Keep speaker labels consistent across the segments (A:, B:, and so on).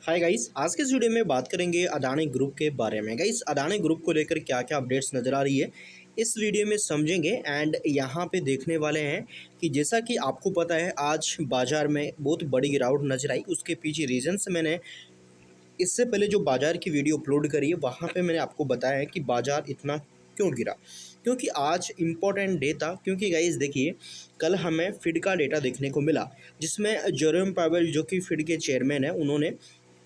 A: Hi guys, आज के इस वीडियो में बात करेंगे अडानी ग्रुप के बारे में। गाइस, अडानी ग्रुप को लेकर क्या क्या अपडेट्स नज़र आ रही है इस वीडियो में समझेंगे। एंड यहाँ पे देखने वाले हैं कि जैसा कि आपको पता है आज बाजार में बहुत बड़ी गिरावट नजर आई। उसके पीछे रीजंस मैंने इससे पहले जो बाजार की वीडियो अपलोड करी है वहाँ पे मैंने आपको बताया है कि बाजार इतना क्यों गिरा। क्योंकि आज इम्पोर्टेंट डे था। क्योंकि गाइस देखिए, कल हमें फिड का डेटा देखने को मिला जिसमें जेरोम पावेल जो कि फिड के चेयरमैन है, उन्होंने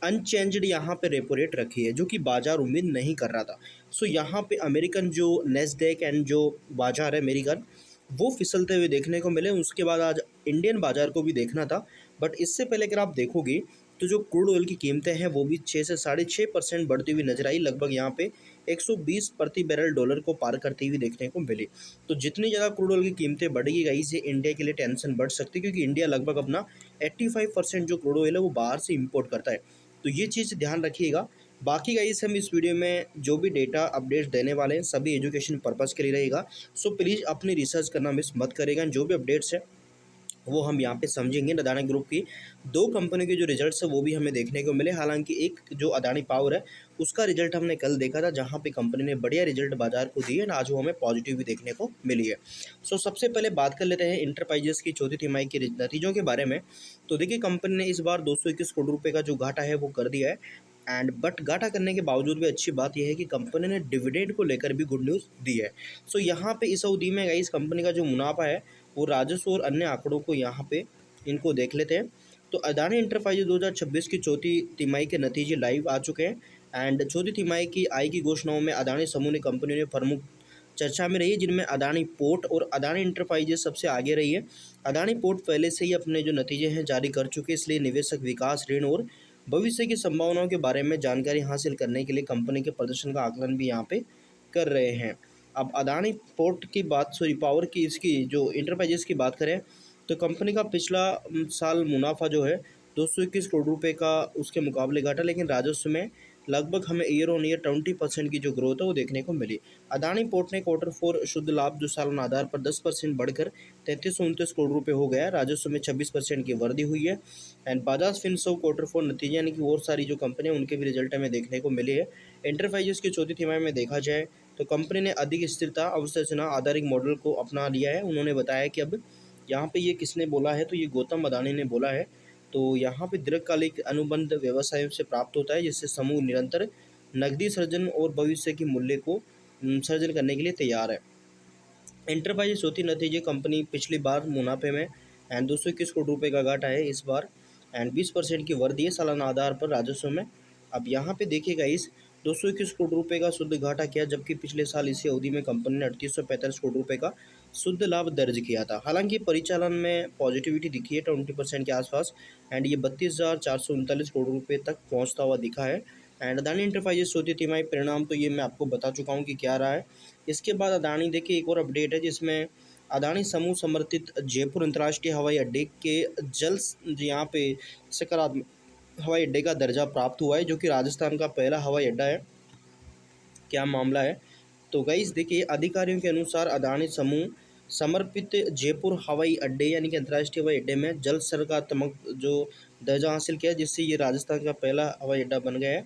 A: अनचेंज्ड यहाँ पे रेपो रेट रखी है जो कि बाजार उम्मीद नहीं कर रहा था। सो यहाँ पे अमेरिकन जो नेस्डेक एंड जो बाजार है अमेरिकन, वो फिसलते हुए देखने को मिले। उसके बाद आज इंडियन बाजार को भी देखना था। बट इससे पहले अगर आप देखोगे तो जो क्रूड ऑयल की कीमतें हैं वो भी 6 से 6.5% बढ़ती हुई नजर आई। लगभग यहाँ पे 120 प्रति बैरल डॉलर को पार करती हुई देखने को मिली। तो जितनी ज़्यादा क्रूड ऑयल की कीमतें बढ़ेगी गाइस, ये इंडिया के लिए टेंशन बढ़ सकती है। क्योंकि इंडिया लगभग अपना 85% जो क्रूड ऑयल है वो बाहर से इंपोर्ट करता है। तो ये चीज़ ध्यान रखिएगा। बाकी गाइस, हम इस वीडियो में जो भी डेटा अपडेट्स देने वाले हैं सभी एजुकेशन पर्पज़ के लिए रहेगा। सो प्लीज़ अपनी रिसर्च करना मिस मत करेगा। जो भी अपडेट्स है वो हम यहाँ पे समझेंगे। अदानी ग्रुप की दो कंपनी के जो रिजल्ट्स है वो भी हमें देखने को मिले। हालांकि एक जो अदानी पावर है उसका रिजल्ट हमने कल देखा था, जहाँ पे कंपनी ने बढ़िया रिजल्ट बाजार को दिए और आज वो हमें पॉजिटिव भी देखने को मिली है। सो सबसे पहले बात कर लेते हैं इंटरप्राइजेस की चौथी तिमाही के नतीजों के बारे में। तो देखिए, कंपनी ने इस बार 221 करोड़ रुपये का जो घाटा है वो कर दिया है। एंड बट घाटा करने के बावजूद भी अच्छी बात यह है कि कंपनी ने डिविडेंड को लेकर भी गुड न्यूज़ दी है। सो यहाँ पे इस अवधि में इस कंपनी का जो मुनाफा है वो राजस्व और अन्य आंकड़ों को यहाँ पे इनको देख लेते हैं। तो अदानी इंटरप्राइजेज 2026 की चौथी तिमाही के नतीजे लाइव आ चुके हैं। एंड चौथी तिमाही की आय की घोषणाओं में अदानी समूह ने कंपनियों ने प्रमुख चर्चा में रही है, जिनमें अदानी पोर्ट और अदानी इंटरप्राइजेज सबसे आगे रही है। अदानी पोर्ट पहले से ही अपने जो नतीजे हैं जारी कर चुके, इसलिए निवेशक विकास, ऋण और भविष्य की संभावनाओं के बारे में जानकारी हासिल करने के लिए कंपनी के प्रदर्शन का आकलन भी यहाँ पे कर रहे हैं। अब अदानी पोर्ट की बात, सॉरी पावर की, इसकी जो इंटरप्राइजेस की बात करें तो कंपनी का पिछला साल मुनाफा जो है 221 करोड़ रुपए का उसके मुकाबले घटा, लेकिन राजस्व में लगभग हमें ईयर ऑन ईयर 20% की जो ग्रोथ है वो देखने को मिली। अदानी पोर्ट ने क्वार्टर 4 शुद्ध लाभ जो सालाना आधार पर 10% बढ़कर 3329 करोड़ रुपए हो गया। राजस्व में 26% की वृद्धि हुई है। एंड बजाज फिनसर्व क्वार्टर 4 नतीजे यानी कि और सारी जो कंपनियां उनके भी रिजल्ट हमें देखने को मिले है। इंटरप्राइजेस की चौथी तिमाही में देखा जाए तो कंपनी ने अधिक स्थिरता अवसंरचना आधारित मॉडल को अपना लिया है। उन्होंने बताया कि अब यहाँ पे ये किसने बोला है, तो ये गौतम अदानी ने बोला है। तो यहाँ पे दीर्घकालिक अनुबंध व्यवसायों से प्राप्त होता है, जिससे समूह निरंतर नकदी सृजन और भविष्य की मूल्य को सृजन करने के लिए तैयार है। एंटरप्राइज चौथी नतीजे कंपनी पिछली बार मुनाफे में एंड 221 करोड़ रुपए का घाटा है इस बार। एंड 20% की वृद्धि है सालाना आधार पर राजस्व में। अब यहाँ पे देखिएगा, इस 221 करोड़ रुपए का शुद्ध घाटा किया, जबकि पिछले साल इसी अवधि में कंपनी ने 3845 करोड़ रुपए का शुद्ध लाभ दर्ज किया था। हालांकि परिचालन में पॉजिटिविटी दिखी है 20% के आसपास। एंड ये 32,439 करोड़ रुपए तक पहुँचता हुआ दिखा है। एंड अदानी इंटरप्राइजेस चौथी तिमाही परिणाम तो ये मैं आपको बता चुका हूँ कि क्या रहा है। इसके बाद अदानी देखिए एक और अपडेट है, जिसमें अदानी समूह समर्थित जयपुर अंतर्राष्ट्रीय हवाई अड्डे के जल्द यहाँ पे सकारात्मक हवाई अड्डे का दर्जा प्राप्त हुआ है, जो कि राजस्थान का पहला हवाई अड्डा है। क्या मामला है, तो गाइस देखिए, अधिकारियों के अनुसार अदानी समूह समर्पित जयपुर हवाई अड्डे यानी कि अंतर्राष्ट्रीय हवाई अड्डे में जल सकारात्मक जो दर्जा हासिल किया, जिससे ये राजस्थान का पहला हवाई अड्डा बन गया है।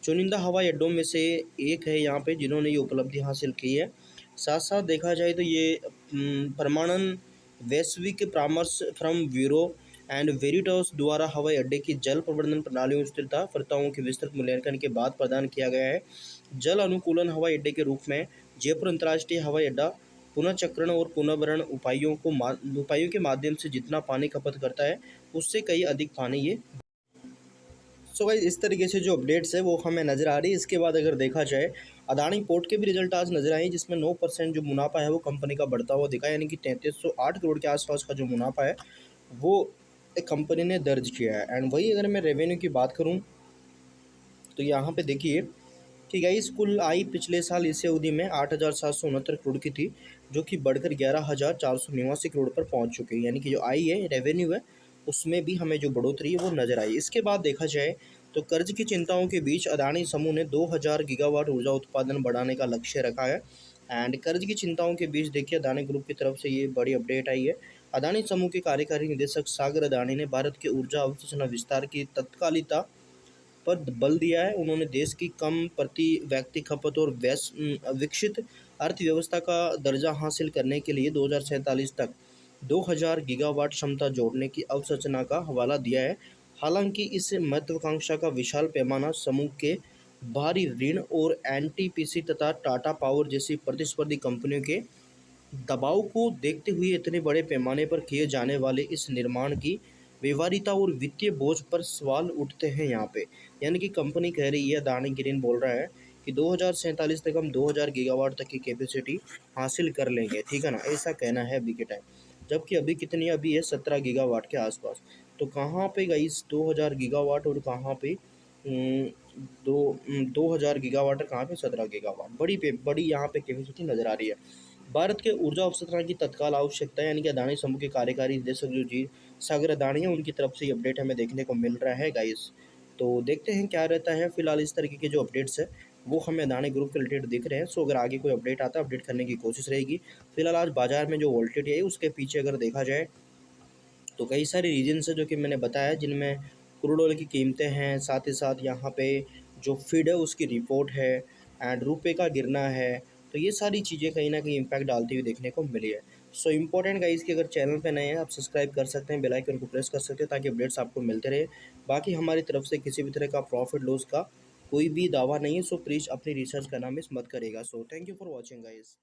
A: चुनिंदा हवाई अड्डों में से एक है यहाँ पे जिन्होंने ये उपलब्धि हासिल की है। साथ साथ देखा जाए तो ये प्रमाणन वैश्विक परामर्श फ्रॉम ब्यूरो एंड वेरिटोस द्वारा हवाई अड्डे की जल प्रबंधन प्रणालियों स्थिरता फर्ताओं के विस्तृत मूल्यांकन के बाद प्रदान किया गया है। जल अनुकूलन हवाई अड्डे के रूप में जयपुर अंतर्राष्ट्रीय हवाई अड्डा पुनःचक्रण और पुनर्भरण उपायों के माध्यम से जितना पानी खपत करता है उससे कई अधिक पानी ये। सो गाइस, इस तरीके से जो अपडेट्स है वो हमें नज़र आ रही है। इसके बाद अगर देखा जाए, अदानी पोर्ट के भी रिजल्ट आज नजर आए, जिसमें 9% जो मुनाफा है वो कंपनी का बढ़ता हुआ दिखा, यानी कि 3308 करोड़ के आसपास का जो मुनाफा है वो एक कंपनी ने दर्ज किया है। एंड वही अगर मैं रेवेन्यू की बात करूँ तो यहाँ पे देखिए कि गाइस, कुल आय पिछले साल इसी अवधि में 8,769 करोड़ की थी, जो कि बढ़कर 11,489 करोड़ पर पहुंच चुकी है। यानी कि जो आय है, रेवेन्यू है, उसमें भी हमें जो बढ़ोतरी है वो नजर आई। इसके बाद देखा जाए तो कर्ज की चिंताओं के बीच अदानी समूह ने 2000 गीगावाट ऊर्जा उत्पादन बढ़ाने का लक्ष्य रखा है। एंड कर्ज की चिंताओं के बीच देखिए, अदानी ग्रुप की तरफ से ये बड़ी अपडेट आई है। अदानी समूह के कार्यकारी निदेशक सागर अदानी ने भारत के ऊर्जा अवशोषण विस्तार की तत्कालिकता पर बल दिया है। उन्होंने देश की कम प्रति व्यक्ति खपत और विकसित अर्थव्यवस्था का दर्जा हासिल करने के लिए 2047 तक 2000 गीगावाट क्षमता जोड़ने की अवसूचना का हवाला दिया है। हालांकि इस महत्वाकांक्षा का विशाल पैमाना समूह के भारी ऋण और एनटीपीसी तथा टाटा पावर जैसी प्रतिस्पर्धी कंपनियों के दबाव को देखते हुए इतने बड़े पैमाने पर किए जाने वाले इस निर्माण की व्यवहार्यता और वित्तीय बोझ पर सवाल उठते हैं यहाँ पे। यानी कि कंपनी कह रही है, अदानी ग्रीन बोल रहा है कि 2047 तक हम 2000 गीगावाट तक की कैपेसिटी हासिल कर लेंगे, ठीक है ना, ऐसा कहना है अभी के टाइम। जबकि अभी कितनी अभी है 17 गीगावाट के आसपास। तो कहाँ पे गई 2000 गीगावाट और कहाँ पे 2000 गीगावाट और कहाँ पे 17 गीगावाट, बड़ी यहाँ पे कैपेसिटी नज़र आ रही है। भारत के ऊर्जा अवसंरचना की तत्काल आवश्यकता है, यानी कि अदानी समूह के कार्यकारी निदेशक जो जी सागर अदानी है, उनकी तरफ से ये अपडेट हमें देखने को मिल रहा है गाइस। तो देखते हैं क्या रहता है। फिलहाल इस तरीके के जो अपडेट्स है वो हमें अदानी ग्रुप के रिलेटेड दिख रहे हैं। सो अगर आगे कोई अपडेट आता है अपडेट करने की कोशिश रहेगी। फिलहाल आज बाजार में जो वोल्टेज है उसके पीछे अगर देखा जाए तो कई सारे रीजन्स है जो कि मैंने बताया, जिनमें क्रूड ऑयल की कीमतें हैं, साथ ही साथ यहाँ पे जो फीड है उसकी रिपोर्ट है एंड रुपए का गिरना है। तो ये सारी चीज़ें कहीं ना कहीं इम्पैक्ट डालती हुई देखने को मिली है। सो इम्पोर्टेंट गाइस कि अगर चैनल पे नए हैं आप सब्सक्राइब कर सकते हैं, बेल आइकन को प्रेस कर सकते हैं ताकि अपडेट्स आपको मिलते रहे। बाकी हमारी तरफ से किसी भी तरह का प्रॉफिट लॉस का कोई भी दावा नहीं है। सो प्लीज़ अपनी रिसर्च करना मिस मत करेगा। So thank you for watching guys.